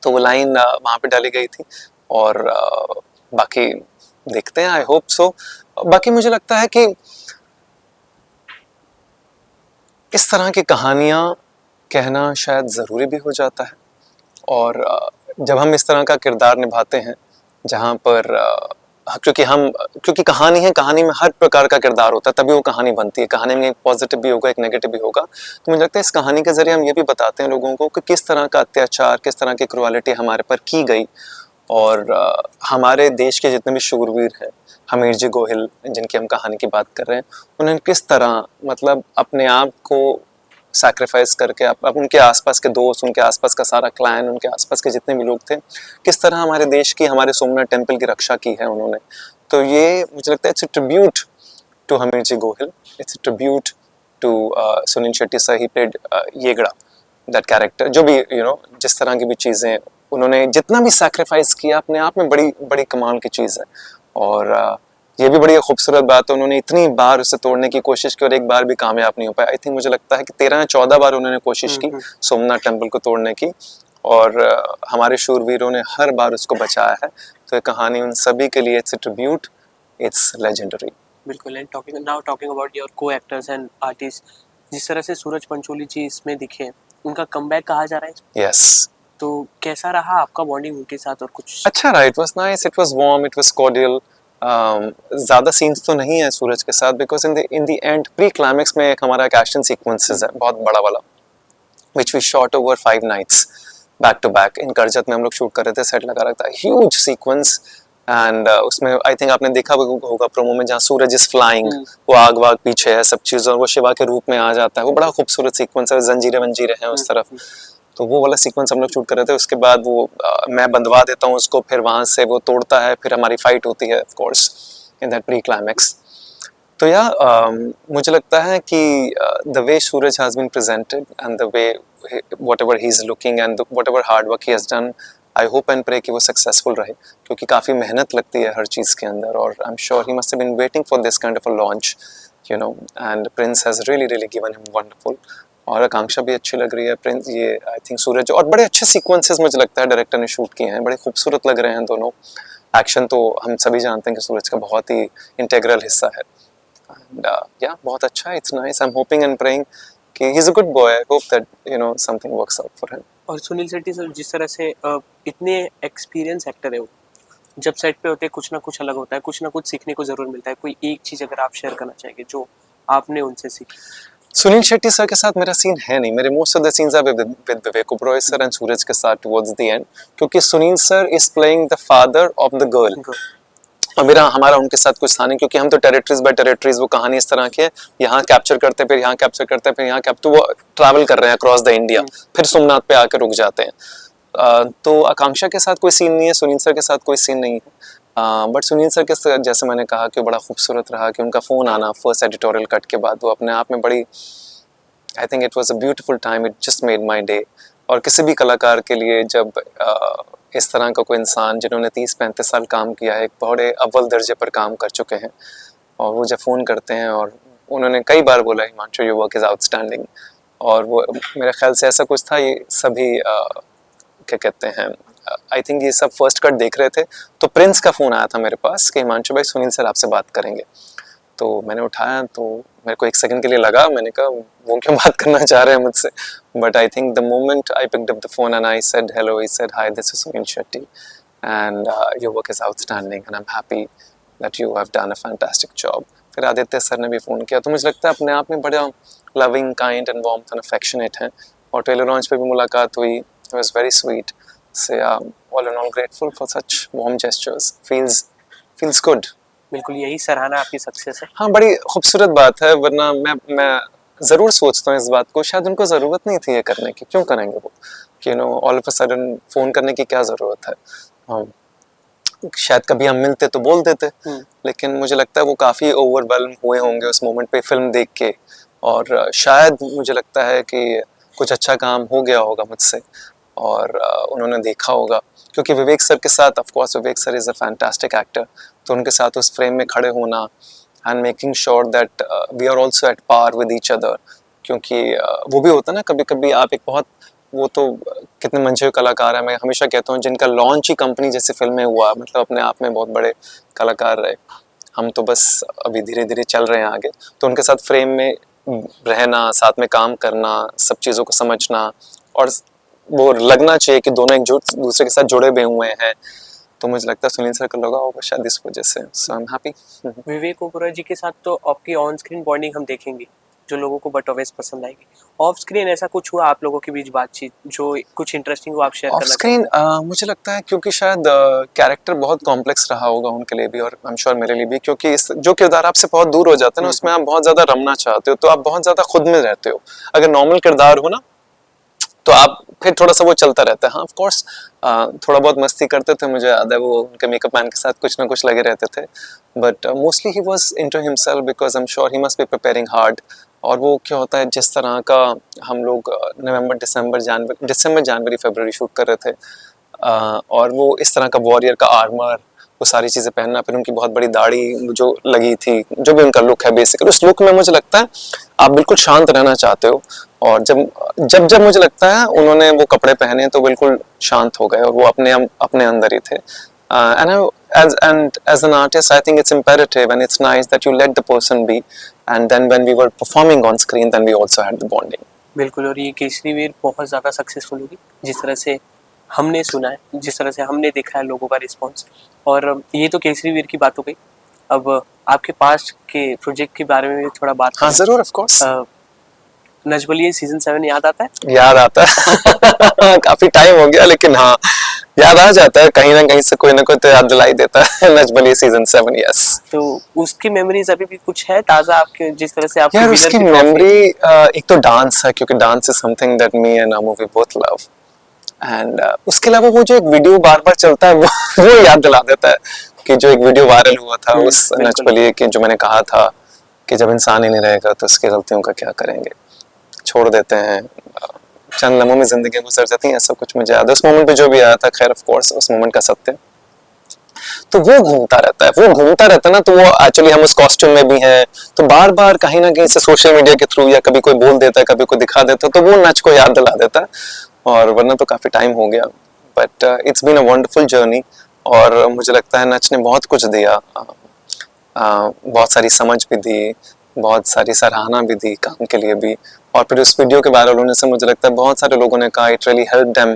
तो वो लाइन वहां पे डाली गई थी, और बाकी देखते हैं, आई होप सो। बाकी मुझे लगता है कि इस तरह की कहानियां कहना शायद जरूरी भी हो जाता है, और जब हम इस तरह का किरदार निभाते हैं जहाँ पर क्योंकि कहानी है, कहानी में हर प्रकार का किरदार होता है, तभी वो कहानी बनती है। कहानी में एक पॉजिटिव भी होगा, एक नेगेटिव भी होगा। तो मुझे लगता है इस कहानी के जरिए हम ये भी बताते हैं लोगों को कि किस तरह का अत्याचार, किस तरह की क्रुएलिटी हमारे पर की गई, और हमारे देश के जितने भी शूरवीर हैं, हमीर जी गोहिल जिनकी हम कहानी की बात कर रहे हैं, उन्होंने किस तरह मतलब अपने आप को सैक्रिफाइस करके अब उनके आसपास के दोस्त, उनके आसपास का सारा क्लैन, उनके आसपास के जितने भी लोग थे, किस तरह हमारे देश की, हमारे सोमनाथ टेम्पल की रक्षा की है उन्होंने। तो ये मुझे लगता है it's a tribute to Hamir ji Gohil, it's a tribute to Sunil Shetty sir, he played Yegda, that character. जो भी जिस तरह की भी चीज़ें उन्होंने जितना भी सैक्रिफाइस किया, अपने आप में बड़ी बड़ी कमाल की चीज़ है। और ये भी बड़ी खूबसूरत बात है, उन्होंने इतनी बार उसे तोड़ने की कोशिश की और एक बार भी कामयाब नहीं हो पाया। आई थिंक मुझे लगता है कि 13 या 14 बार उन्होंने कोशिश की सोमनाथ टेम्पल को तोड़ने की, और हमारे शूरवीरों ने हर बार उसको बचाया है। तो ये कहानी उन सभी के लिए it's a tribute, it's legendary. बिल्कुल। एंड टॉकिंग अबाउट योर को एक्टर्स एंड आर्टिस्ट, जिस तरह से सूरज पंचोली जी इसमें दिखे, उनका कमबैक कहा जा रहा है। यस, तो कैसा रहा आपका बॉन्डिंग उनके साथ और कुछ? अच्छा रहा, it was nice, it was warm, it was cordial. ज़्यादा सीन्स तो नहीं है सूरज के साथ, because in the end pre climax में एक हमारा एक एक्शन सीक्वेंसेस है बहुत बड़ा वाला, which we shot over 5 nights back to back। इन करजत में हम लोग शूट कर रहे थे, सेट लगा रखा था, ह्यूज सीक्वेंस। एंड उसमें आई थिंक आपने देखा होगा प्रोमो में, जहाँ सूरज इज फ्लाइंग, वो आग वाग पीछे है सब चीज़, और वो शिवा के रूप में आ जाता है, वो बड़ा खूबसूरत सीक्वेंस है, जंजीरें वंजीरें हैं उस तरफ। तो वो वाला सीक्वेंस हम लोग शूट कर रहे थे। उसके बाद वो मैं बंधवा देता हूँ उसको, फिर वहाँ से वो तोड़ता है, फिर हमारी फाइट होती है of course in that pre climax. तो या मुझे लगता है कि the way Suraj has been presented and the way whatever he is looking and whatever hard work he has done, I hope and pray कि वो सक्सेसफुल रहे, क्योंकि काफ़ी मेहनत लगती है हर चीज़ के अंदर, और I am sure he must have been waiting for this kind of a launch, you know, and Prince has really given him wonderful। और आकांक्षा भी अच्छी लग रही है, प्रिंस ये आई थिंक सूरज, और बड़े अच्छे सीक्वेंसेस मुझे लगता है डायरेक्टर ने शूट किए हैं, बड़े खूबसूरत लग रहे हैं दोनों। एक्शन तो हम सभी जानते हैं कि सूरज का बहुत ही इंटेग्रल हिस्सा है, and yeah, बहुत अच्छा है, it's nice, I'm hoping and praying कि he's a good boy, I hope that you know something works out for him। और सुनील शेट्टी सर जिस तरह से इतने एक्सपीरियंस एक्टर है वो, जब सेट पे होते हैं कुछ ना कुछ अलग होता है, कुछ ना कुछ सीखने को जरूर मिलता है। कोई एक चीज अगर आप शेयर करना चाहेंगे जो आपने उनसे सीखी? सुनील शेट्टी सर के साथ मेरा सीन है नहीं, मेरे most of the scenes are with Vivek Oberoi sir and Suraj के साथ टुवर्ड्स द एंड, क्योंकि Sunil sir is playing the father of the girl, और हमारा उनके साथ कुछ था नहीं, क्योंकि हम तो टेरिटरीज बाय टेरिटरीज, वो कहानी इस तरह की है, यहाँ कैप्चर करते हैं, फिर यहाँ कैप्चर करते हैं, फिर यहाँ कैप्चर, वो ट्रैवल कर रहे हैं अक्रॉस द इंडिया, फिर सोमनाथ पे आकर रुक जाते हैं। तो आकांक्षा के साथ कोई सीन नहीं है, सुनील सर के साथ कोई सीन नहीं है, बट सुनील सर के साथ जैसे मैंने कहा कि बड़ा खूबसूरत रहा कि उनका फ़ोन आना फर्स्ट एडिटोरियल कट के बाद, वो अपने आप में बड़ी, आई think it was a beautiful time, it just made my day. और किसी भी कलाकार के लिए जब इस तरह का कोई इंसान जिन्होंने 30-35 साल काम किया है, एक बड़े अव्वल दर्जे पर काम कर चुके हैं, और वो जब फ़ोन करते हैं, और उन्होंने कई बार बोला Himanshu your work is outstanding, और वो मेरे ख्याल से ऐसा कुछ था, ये सभी क्या कहते हैं, आई थिंक ये सब फर्स्ट कट देख रहे थे, तो प्रिंस का फ़ोन आया था मेरे पास कि हिमांशु भाई सुनील सर आपसे बात करेंगे। तो मैंने उठाया, तो मेरे को एक सेकंड के लिए लगा, मैंने कहा वो क्यों बात करना चाह रहे हैं मुझसे, but I think the moment I picked up the phone and I said hello, he said hi this is Sunil Shetty and your work is outstanding and I am happy that you have done a fantastic job. फिर आदित्य सर ने भी फ़ोन किया, तो मुझे लगता है अपने आप में बड़ा loving, kind and warm and affectionate हैं, और ट्रेलर लॉन्च पे भी मुलाकात हुई, it was very sweet, so all in all grateful for such warm gestures, feels good. बिल्कुल, यही सराहना आपकी सक्सेस है। हाँ, बड़ी खूबसूरत बात है, वरना मैं ज़रूर सोचता हूँ इस बात को, शायद उनको ज़रूरत नहीं थी ये करने की, क्यों करेंगे वो, कि you know all of a sudden phone करने की क्या ज़रूरत है। शायद कभी हम मिलते तो बोल देते, लेकिन मुझे लगता है वो काफ़ी ओवरवेल्म हुए होंगे उस मोमेंट पे फिल्म देख के, और शायद मुझे लगता है कि कुछ अच्छा काम हो गया होगा मुझसे, और उन्होंने देखा होगा, क्योंकि विवेक सर के साथ, of course Vivek sir is a fantastic actor, तो उनके साथ उस फ्रेम में खड़े होना and making sure that we are also at par with each other, क्योंकि वो भी होता है ना कभी कभी आप एक बहुत, वो तो कितने मंझे हुए कलाकार हैं, मैं हमेशा कहता हूँ जिनका लॉन्च ही कंपनी जैसी फिल्में हुआ, मतलब अपने आप में बहुत बड़े कलाकार रहे, हम तो बस अभी धीरे धीरे चल रहे हैं आगे, तो उनके साथ फ्रेम में रहना, साथ में काम करना, सब चीज़ों को समझना, और वो लगना चाहिए कि दोनों एक दूसरे के साथ जुड़े हुए हुए हैं, तो मुझे लगता है सुनील सर को लगा होगा शायद इस वजह से, सो I am happy. Vivek Oberoi जी के साथ तो आपकी ऑन स्क्रीन बॉन्डिंग हम देखेंगे जो लोगों को बट ऑलवेज पसंद आएगी, ऑफ स्क्रीन ऐसा कुछ हुआ आप लोगों के बीच बातचीत जो कुछ इंटरेस्टिंग हो आप शेयर ऑफ करना स्क्रीन मुझे लगता है क्योंकि शायद कैरेक्टर बहुत कॉम्प्लेक्स रहा होगा उनके लिए भी, और आई एम श्योर मेरे लिए भी, क्योंकि जो किरदार आपसे बहुत दूर हो जाता है ना, उसमें आप बहुत ज़्यादा रमना चाहते हो, तो आप बहुत ज़्यादा खुद में रहते हो। अगर नॉर्मल किरदार हो ना, तो आप फिर थोड़ा सा वो चलता रहता है। हाँ ऑफ कोर्स थोड़ा बहुत मस्ती करते थे, मुझे याद है वो उनके मेकअप मैन के साथ कुछ ना कुछ लगे रहते थे, but mostly he was into himself because I am sure he must be preparing hard. और वो क्या होता है, जिस तरह का हम लोग नवंबर दिसंबर जनवरी फरवरी शूट कर रहे थे, और वो इस तरह का वॉरियर का आर्मर, वो सारी चीजें पहनना, फिर उनकी बहुत बड़ी दाढ़ी जो लगी थी, जो भी उनका लुक है बेसिकली, उस लुक में मुझे लगता है आप बिल्कुल शांत रहना चाहते हो। और जब जब जब मुझे लगता है उन्होंने वो कपड़े पहने तो बिल्कुल शांत हो गए और वो अपने अंदर ही थे। And as an artist, I think it's imperative and it's nice that you let the person be. And then when we were performing on screen, then we also had the bonding. बिल्कुल, और ये केसरी वीर बहुत ज़्यादा सक्सेसफुल होगी जिस तरह से हमने सुना है, जिस तरह से हमने देखा है लोगों का रिस्पॉन्स। और ये तो केसरी वीर की बात हो गई। अब आपके पास के प्रोजेक्ट के बारे में भी थोड़ा बात हाँ जरूर, of course. Nach Baliye season 7 याद आता है? याद आता है काफी टाइम हो गया, लेकिन हाँ याद आ जाता है, कहीं ना कहीं से कोई ना कोई तो याद दिलाई देता है नच बलिए सीजन 7। यस, तो उसकी मेमोरीज अभी भी कुछ है ताजा आपके, जिस तरह से आप यार उसकी मेमोरी एक तो डांस है, क्योंकि dance is something that me and Amu we both love. And उसके अलावा वो जो एक वीडियो बार बार चलता है वो याद दिला देता है कि जो एक वीडियो वायरल हुआ था उस नच बलिए के, जो मैंने कहा था कि जब इंसान ही नहीं रहेगा तो उसकी गलतियों का क्या करेंगे, छोड़ देते हैं, चंद लम्हों में जिंदगी गुजर जाती है, ऐसा कुछ मुझे याद है उस मोमेंट पे जो भी आया था। खैर ऑफ कोर्स उस मोमेंट का सत्य तो वो घूमता रहता है ना, तो वो एक्चुअली हम उस कॉस्ट्यूम में भी हैं, तो बार बार कहीं ना कहीं से सोशल मीडिया के थ्रू या कभी कोई बोल देता है, कभी कोई दिखा देता है, तो वो नच को याद दिला देता है। और वरना तो काफी टाइम हो गया, but it's been a wonderful journey. और मुझे लगता है नच ने बहुत कुछ दिया, बहुत सारी समझ भी दी, बहुत सारी सराहना भी दी काम के लिए भी। और फिर उस वीडियो के वायरल होने से मुझे लगता है बहुत सारे लोगों ने कहा it really help them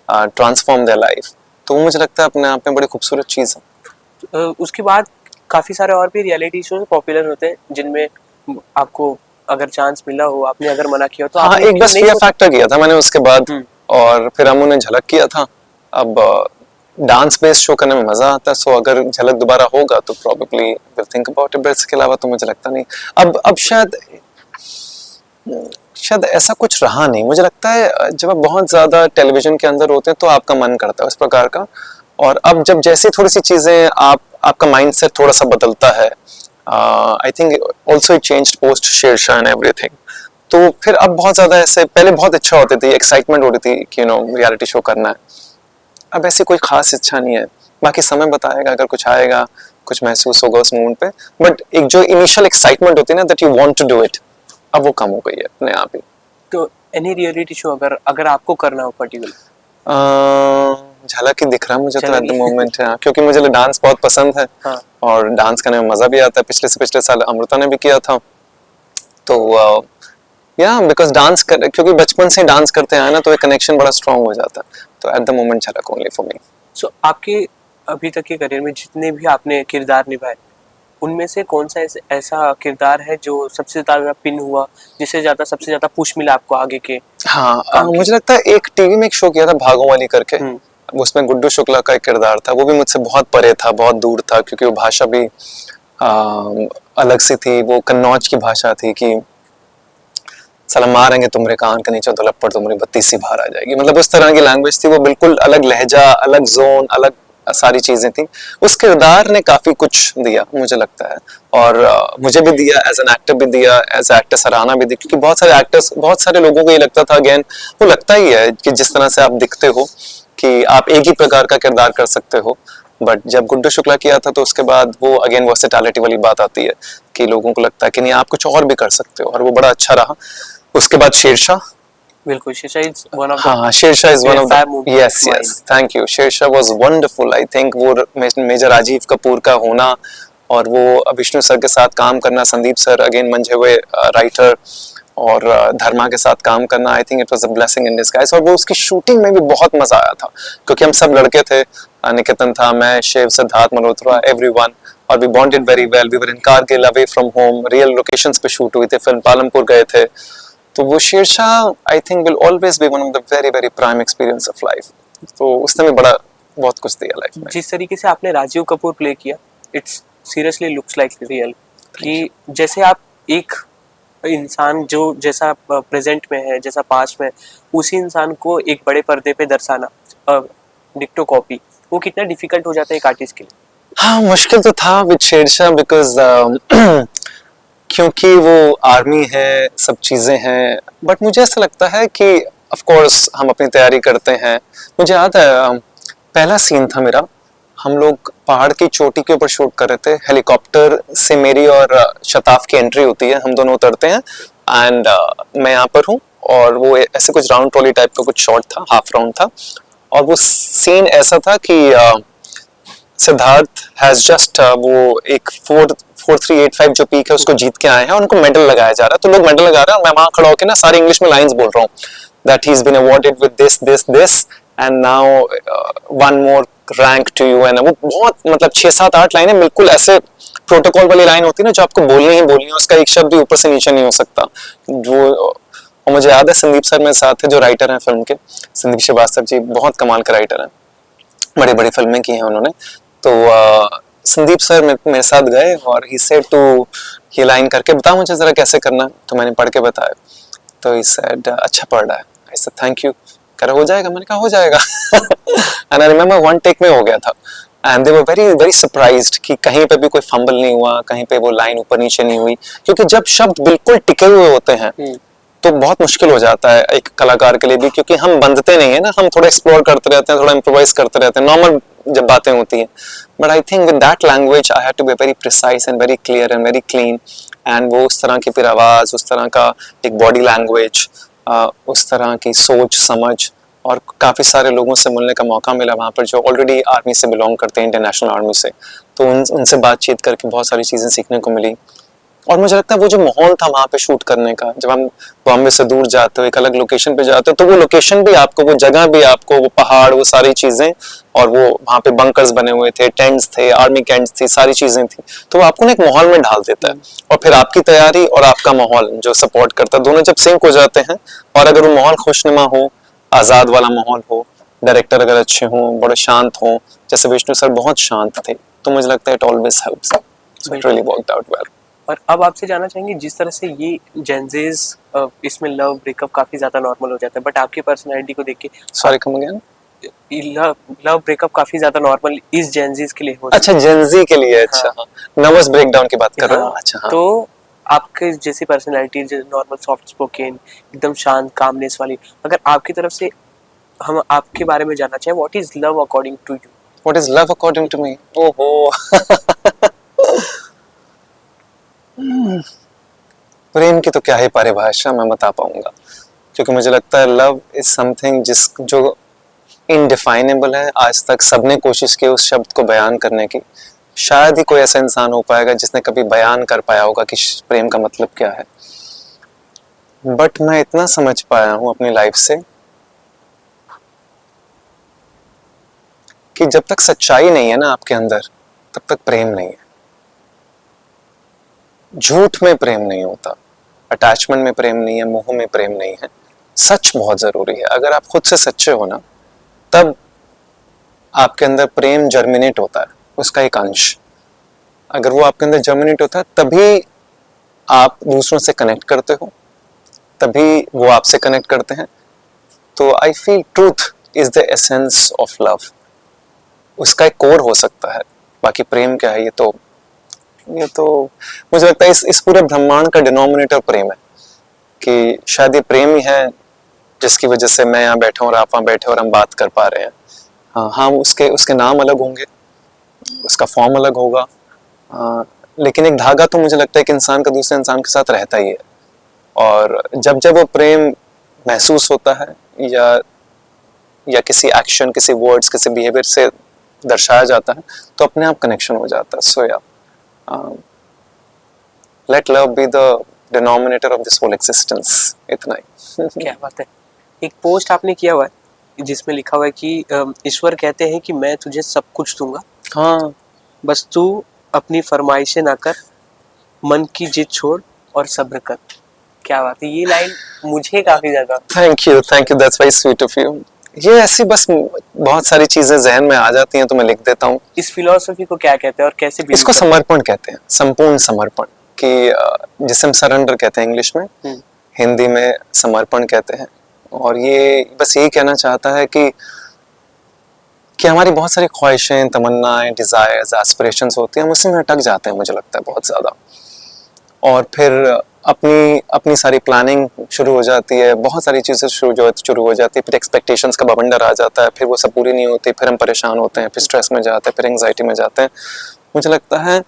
transform their life, तो वो मुझे लगता है अपने आप में बड़ी खूबसूरत चीज़ है। उसके बाद काफी सारे और भी रियलिटी शो पॉपुलर होते हैं जिनमें आपको अगर चांस मिला हो, आपने अगर मना किया तो हाँ, एक बस फियर फैक्टर किया था मैंने उसके बाद, और फिर अमू ने झलक किया था। अब डांस बेस्ड शो करने में मजा आता है, सो अगर झलक दोबारा होगा तो probably will think about it, but इसके अलावा तो मुझे लगता नहीं। अब शायद ऐसा कुछ रहा नहीं। मुझे लगता है जब आप बहुत ज्यादा टेलीविजन के अंदर होते हैं तो आपका मन करता है उस प्रकार का, और अब जब जैसे थोड़ी सी चीजें आपका माइंडसेट थोड़ा सा बदलता है, I think also it changed post Shershaah and everything, तो फिर अब बहुत ज्यादा ऐसे, पहले बहुत इच्छा होती थी, एक्साइटमेंट हो रही थी कि रियलिटी शो करना है, अब ऐसी कोई खास इच्छा नहीं है। बाकी समय बताएगा, अगर कुछ आएगा, कुछ महसूस होगा उस मोमेंट पे, बट एक जो इनिशियल एक्साइटमेंट होती है ना that you want to do it, अब वो कम हो गई है अपने आप ही। तो एनी रियलिटी शो अगर आपको करना हो पर्टिकुलर? झलक ही दिख रहा है मुझे तो एट द मोमेंट, क्योंकि मुझे डांस बहुत पसंद है। हाँ। और डांस करने में मजा भी आता है। पिछले से पिछले साल अमृता ने भी किया था, तो या बिकॉज डांस कर, क्योंकि बचपन से डांस करते आए ना, तो एक कनेक्शन बड़ा स्ट्रांग हो जाता है, तो एट द मोमेंट झलक ओनली फॉर मी। सो आपके अभी तक के करियर में जितने भी आपने किरदार निभाए, उनमें से कौन सा ऐसा किरदार है जो सबसे ज्यादा पिन हुआ, जिससे सबसे ज्यादा पुश मिला आपको आगे के? हाँ, मुझे लगता है एक टीवी में एक शो किया था भागों वाली करके, उसमें गुड्डू शुक्ला का एक किरदार था, वो भी मुझसे बहुत परे था, बहुत दूर था, क्योंकि वो भाषा भी अलग सी थी। वो कन्नौज की भाषा थी कि साला मारेंगे तुम्हारे कान के नीचे तो लपड़ तुम्हारी बत्ती सी बाहर आ जाएगी, मतलब उस तरह की लैंग्वेज थी। वो बिल्कुल अलग लहजा, अलग जोन, अलग सारी चीजें थी। उस किरदार ने काफी कुछ दिया मुझे लगता है, और मुझे भी दिया, एज एन एक्टर भी दिया, एज एक्टर सराहना भी दी, क्योंकि बहुत सारे एक्टर्स, बहुत सारे लोगों को ये लगता था, अगेन वो लगता ही है कि जिस तरह से आप दिखते हो कि आप एक ही प्रकार का किरदार कर सकते हो, बट जब गुड्डू शुक्ला किया था तो उसके बाद वो अगेन वर्सेटैलिटी वाली बात आती है कि लोगों को लगता है कि नहीं आप कुछ और भी कर सकते हो, और वो बड़ा अच्छा रहा। उसके बाद शेरशाह, बिल्कुल, शेरशाह इज वन ऑफ हाँ, Shershaah is one of the, yes thank you, Shershaah was wonderful. I think वो मेजर राजीव कपूर का होना, और वो विष्णु सर के साथ काम करना, संदीप सर अगेन मंझे हुए राइटर, और धर्मा के साथ काम करना, आई think it was a blessing in disguise. और वो उसकी शूटिंग में भी बहुत मजा आया था, क्योंकि हम सब लड़के थे, निकेतन था, मैं, शिव, सिद्धार्थ मल्होत्रा, एवरीवन, और we bonded very well. We were in Kargil, away from home, real locations पे शूट हुई थी फिल्म, पालमपुर गए थे। तो वो Shershaah I think will always be one of the very very prime experience of life. तो उसने भी बहुत कुछ दिया लाइफ में। जिस तरीके से आपने राजीव कपूर प्ले किया, it's seriously looks like real, कि जैसे आप एक इंसान जो जैसा प्रेजेंट में है, जैसा पास्ट में, उसी इंसान को एक बड़े पर्दे पे दर्शाना, डिक्टो कॉपी, वो कितना डिफिकल्ट हो जाता है एक आर्टिस्ट के लिए? हाँ, मुश्किल तो था विद शेरशाह, बिकॉज क्योंकि वो आर्मी है, सब चीजें हैं, बट मुझे ऐसा लगता है कि ऑफ कोर्स हम अपनी तैयारी करते हैं। मुझे याद है पहला सीन था मेरा, हम लोग पहाड़ की चोटी के ऊपर शूट कर रहे थे, हेलीकॉप्टर से मेरी और शताफ की एंट्री होती है, हम दोनों उतरते हैं एंड मैं यहाँ पर हूँ और वो ऐसे कुछ राउंड ट्रॉली टाइप का कुछ शॉट था, हाफ राउंड था, और वो सीन ऐसा था कि सिद्धार्थ हैज जस्ट वो एक 4385 जो पीक है उसको जीत के आए हैं, उनको मेडल लगाया जा रहा है, तो लोग मेडल लगा रहे हैं और मैं वहां खड़ा होकर ना सारी इंग्लिश में लाइंस बोल रहा हूँ that he is been awarded with this this this and now one more rank to you, एंड वो बहुत मतलब 6 7 8 लाइनें बिल्कुल ऐसे प्रोटोकॉल वाली लाइन होती है ना जो आपको बोलनी ही बोलनी है, उसका एक शब्द भी ऊपर से नीचे नहीं हो सकता वो। और मुझे याद है संदीप सर मेरे साथ थे जो राइटर हैं फिल्म के, संदीप श्रीवास्तव जी बहुत कमाल के राइटर हैं, बड़ी बड़ी फिल्में की हैं उन्होंने, तो संदीप सर मेरे साथ गए और ही सेड टू ये लाइन करके बता मुझे जरा कैसे करना है, तो मैंने पढ़ के बताया, तो ही सेड अच्छा पढ़ रहा है, आई सेड थैंक यू, कह रहा हो जाएगा, मैंने कहा हो जाएगा and I remember one take में हो गया था and they were very very surprised कि कहीं पे भी कोई फंबल नहीं हुआ, कहीं पे वो लाइन ऊपर नीचे नहीं हुई, क्योंकि जब शब्द बिल्कुल टिके हुए होते हैं तो बहुत मुश्किल हो जाता है एक कलाकार के लिए भी, क्योंकि हम बंधते नहीं है ना, हम थोड़ा एक्सप्लोर करते रहते हैं, थोड़ा इम्प्रोवाइज करते रहते हैं नॉर्मल जब बातें होती हैं, but I think with that language I had to be very precise and very clear and very clean, and वो उस तरह की फिर आवाज, उस तरह का एक बॉडी लैंग्वेज, उस तरह की सोच समझ, और काफ़ी सारे लोगों से मिलने का मौका मिला वहाँ पर जो ऑलरेडी आर्मी से बिलोंग करते हैं, इंटरनेशनल आर्मी से, तो उनसे बातचीत करके बहुत सारी चीज़ें सीखने को मिली। और मुझे लगता है वो जो माहौल था वहाँ पे शूट करने का, जब हम बॉम्बे से दूर जाते हो एक अलग लोकेशन पे जाते हो, तो वो लोकेशन भी आपको, वो जगह भी आपको, वो पहाड़, वो सारी चीज़ें, और वो वहाँ पे बंकर्स बने हुए थे, टेंट्स थे, आर्मी कैंट्स थी, सारी चीज़ें थी, तो वो आपको ना एक माहौल में ढाल देता है, और फिर आपकी तैयारी और आपका माहौल जो सपोर्ट करता है, दोनों जब सिंक हो जाते हैं, और अगर वो माहौल खुशनुमा हो, आज़ाद वाला माहौल हो, डायरेक्टर अगर अच्छे हों, बड़े शांत हों, जैसे विष्णु सर बहुत शांत थे, तो मुझे लगता है it always helps, so it really worked out well. और अब आपसे जानना चाहेंगे, जिस तरह से ये जेंजेस इसमें लव ब्रेकअप काफी ज्यादा नॉर्मल हो जाता है, बट आपकी पर्सनैलिटी को देख के sorry come again, love breakup काफी ज्यादा नॉर्मल इस जेंजीज के लिए हो अच्छा जेंजी के लिए, अच्छा हाँ, नर्वस ब्रेकडाउन की बात कर रहे हो, अच्छा हाँ। तो आपके जैसी पर्सनैलिटी नॉर्मल सॉफ्ट स्पोकन एकदम शांत कामनेस वाली, अगर आपकी तरफ से हम आपके बारे में जानना चाहें, what is love according to you? What is love according to me? ओहो प्रेम की तो क्या ही परिभाषा मैं बता पाऊंगा, क्योंकि मुझे लगता है लव इज समथिंग जो इनडिफाइनेबल है। आज तक सबने कोशिश की उस शब्द को बयान करने की, शायद ही कोई ऐसा इंसान हो पाएगा जिसने कभी बयान कर पाया होगा कि प्रेम का मतलब क्या है। बट मैं इतना समझ पाया हूं अपनी लाइफ से कि जब तक सच्चाई नहीं है ना आपके अंदर, तब तक प्रेम नहीं है। झूठ में प्रेम नहीं होता, अटैचमेंट में प्रेम नहीं है, मोह में प्रेम नहीं है। सच बहुत जरूरी है। अगर आप खुद से सच्चे हो ना, तब आपके अंदर प्रेम जर्मिनेट होता है, उसका एक अंश। अगर वो आपके अंदर जर्मिनेट होता है, तभी आप दूसरों से कनेक्ट करते हो, तभी वो आपसे कनेक्ट करते हैं। तो I feel truth is the essence of love. उसका एक कोर हो सकता है, बाकी प्रेम क्या है ये तो मुझे लगता है इस पूरे ब्रह्मांड का डिनोमिनेटर प्रेम है, कि शायद ये प्रेम ही है जिसकी वजह से मैं यहाँ बैठा हूँ और आप वहाँ बैठे और हम बात कर पा रहे हैं। हाँ उसके नाम अलग होंगे, उसका फॉर्म अलग होगा, लेकिन एक धागा तो मुझे लगता है कि इंसान का दूसरे इंसान के साथ रहता ही है। और जब जब वो प्रेम महसूस होता है या किसी एक्शन, किसी वर्ड्स, किसी बिहेवियर से दर्शाया जाता है, तो अपने आप कनेक्शन हो जाता है। So yeah let love be the denominator of this whole existence, इतना ही। क्या बात है। एक पोस्ट आपने किया हुआ है जिसमें लिखा हुआ है कि ईश्वर कहते हैं कि मैं तुझे सब कुछ दूंगा, हाँ, बस तू अपनी फरमाइशें ना कर, मन की जिद छोड़ और सब्र कर। क्या बात है, ये लाइन मुझे काफी ज्यादा। Thank you, that's very sweet of you. ये ऐसी बस बहुत सारी चीजें जहन में आ जाती हैं तो मैं लिख देता हूँ। इस फिलॉसफी को क्या कहते हैं और कैसे? इसको समर्पण कहते हैं, संपूर्ण समर्पण, कि जिसे हम सरेंडर कहते हैं इंग्लिश में, हिंदी में समर्पण कहते हैं। और ये बस यही कहना चाहता है कि हमारी बहुत सारी ख्वाहिशें, तमन्नाएं, डिजायर्स, एस्पिरेशंस होती हैं, हम उसी में अटक जाते हैं मुझे लगता है बहुत ज्यादा। और फिर अपनी अपनी सारी प्लानिंग शुरू हो जाती है, बहुत सारी चीज़ें शुरू हो जाती है, फिर एक्सपेक्टेशंस का बवंडर आ जाता है, फिर वो सब पूरी नहीं होती, फिर हम परेशान होते हैं, फिर स्ट्रेस में जाते हैं, फिर एंग्जाइटी में जाते हैं। मुझे लगता है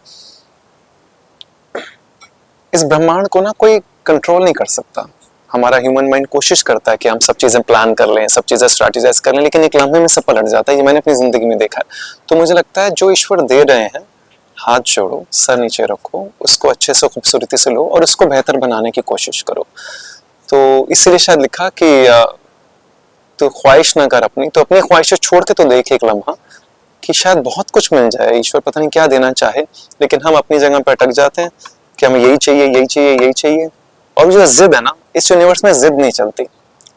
इस ब्रह्मांड को ना कोई कंट्रोल नहीं कर सकता। हमारा ह्यूमन माइंड कोशिश करता है कि हम सब चीज़ें प्लान कर लें, सब चीज़ें स्ट्रैटेजाइज कर लें, लेकिन एक लम्हे में सब पलट जाता है। ये मैंने अपनी ज़िंदगी में देखा है। तो मुझे लगता है जो ईश्वर दे रहे हैं, हाथ जोड़ो, सर नीचे रखो, उसको अच्छे से खूबसूरती से लो और उसको बेहतर बनाने की कोशिश करो। तो इसीलिए शायद लिखा कि तो ख्वाहिश ना कर अपनी, तो अपनी ख्वाहिशें छोड़ के तो देख एक लम्हा कि शायद बहुत कुछ मिल जाए, ईश्वर पता नहीं क्या देना चाहे, लेकिन हम अपनी जगह पर अटक जाते हैं कि हमें यही चाहिए, यही चाहिए, यही चाहिए। और जो जिद है ना, इस यूनिवर्स में जिद नहीं चलती।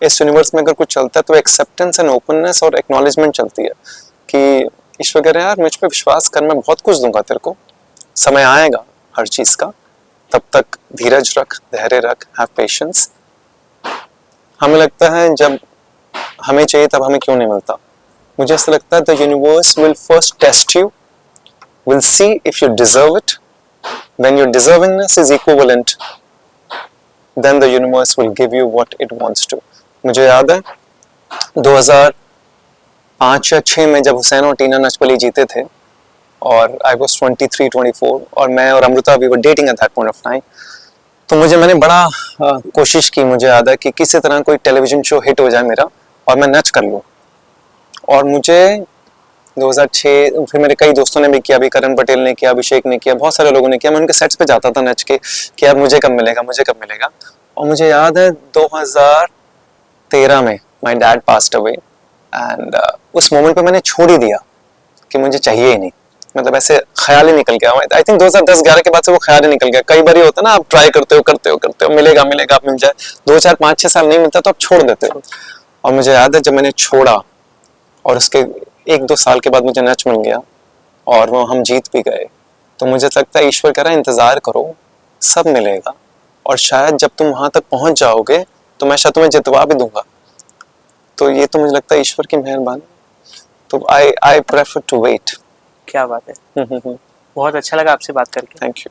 इस यूनिवर्स में अगर कुछ चलता है तो एक्सेप्टेंस एंड ओपननेस और एक्नॉलेजमेंट चलती है कि ईश्वर कह रहे हैं यार मुझ पे विश्वास कर, मैं बहुत कुछ दूंगा तेरे को, समय आएगा हर चीज का, तब तक धीरज रख, धैर्य रख, हैव पेशेंस। हमें लगता है जब हमें चाहिए तब हमें क्यों नहीं मिलता। मुझे ऐसा लगता है the universe will first test you, will see if you deserve it, when your deservingness is equivalent then the universe will give you what it wants to। मुझे याद है 2005 या 6 में जब हुसैन और टीना नचपली जीते थे और I was 23-24 और मैं और Amrita we were dating at that point of time। तो मैंने बड़ा कोशिश की, मुझे याद है कि किसी तरह कोई टेलीविजन शो हिट हो जाए मेरा और मैं नच कर लूँ। और मुझे 2006 फिर मेरे कई दोस्तों ने भी किया, भी करण पटेल ने किया, अभिषेक ने किया, बहुत सारे लोगों ने किया। मैं उनके सेट्स पे जाता था नच के कि यार मुझे कब मिलेगा, मुझे कब मिलेगा। और मुझे याद है 2013 में my dad passed away and उस मोमेंट पे मैंने छोड़ ही दिया कि मुझे चाहिए ही नहीं, मतलब ऐसे ख्याल ही निकल गया। आई थिंक 2010-11 के बाद से वो ख्याल ही निकल गया। कई बार होता है ना, आप ट्राई करते हो मिलेगा मिलेगा, आप मिल जाए, 2 4 5 6 साल नहीं मिलता तो आप छोड़ देते हो। और मुझे याद है जब मैंने छोड़ा और उसके 1-2 साल के बाद मुझे नच मिल गया और वो हम जीत भी गए। तो मुझे लगता है ईश्वर कह रहा है इंतजार करो, सब मिलेगा। और शायद जब तुम वहां तक पहुंच जाओगे तो मैं शायद तुम्हें जितवा भी दूंगा। तो ये तो मुझे लगता है ईश्वर की मेहरबानी। तो आई प्रेफर टू वेट। क्या बात है, बहुत अच्छा लगा आपसे बात करके। Thank you.